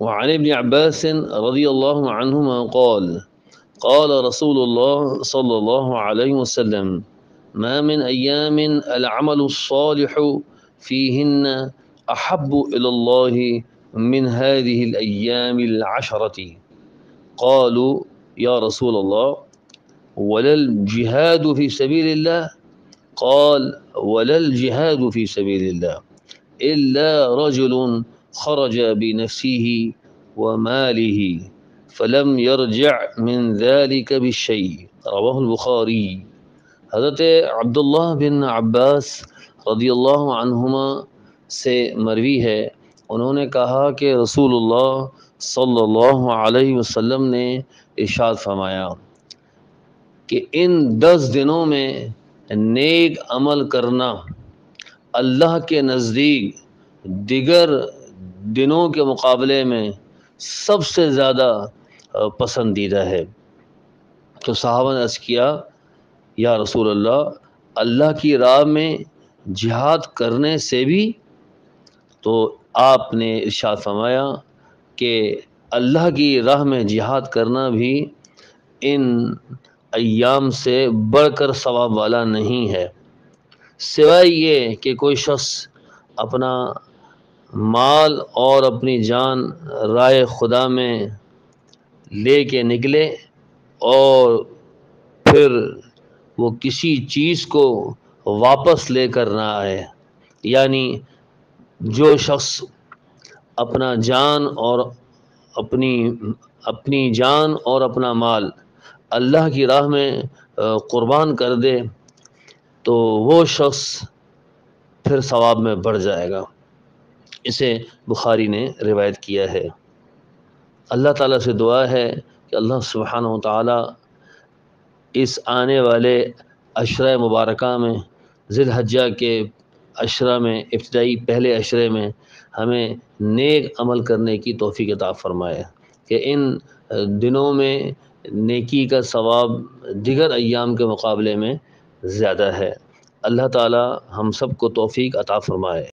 وعن ابن عباس رضي الله عنهما قال قال رسول الله صلى الله عليه وسلم ما من أيام العمل الصالح فيهن أحب إلى الله من هذه الأيام العشرة قالوا يا رسول الله ولا الجهاد في سبيل الله قال ولا الجهاد في سبيل الله إلا رجل خرج بنفسه وماله فلم يرجع من ذلك بالشيء رواہ البخاری۔ حضرت عبداللہ بن عباس رضی اللہ عنہما سے مروی ہے، انہوں نے کہا کہ رسول اللہ صلی اللہ علیہ وسلم نے ارشاد فرمایا کہ ان 10 دنوں میں نیک عمل کرنا اللہ کے نزدیک دیگر دنوں کے مقابلے میں سب سے زیادہ پسندیدہ ہے۔ تو صحابہ نے عرض کیا یا رسول اللہ، اللہ کی راہ میں جہاد کرنے سے بھی؟ تو آپ نے ارشاد فرمایا کہ اللہ کی راہ میں جہاد کرنا بھی ان ایام سے بڑھ کر ثواب والا نہیں ہے، سوائے یہ کہ کوئی شخص اپنا مال اور اپنی جان راہ خدا میں لے کے نکلے اور پھر وہ کسی چیز کو واپس لے کر نہ آئے، یعنی جو شخص اپنا جان اور اپنی جان اور اپنا مال اللہ کی راہ میں قربان کر دے تو وہ شخص پھر ثواب میں بڑھ جائے گا۔ اسے بخاری نے روایت کیا ہے۔ اللہ تعالیٰ سے دعا ہے کہ اللہ سبحانہ و تعالیٰ اس آنے والے عشرہ مبارکہ میں، ذی الحجہ کے عشرہ میں، ابتدائی پہلے عشرے میں ہمیں نیک عمل کرنے کی توفیق عطا فرمائے کہ ان دنوں میں نیکی کا ثواب دیگر ایام کے مقابلے میں زیادہ ہے۔ اللہ تعالیٰ ہم سب کو توفیق عطا فرمائے۔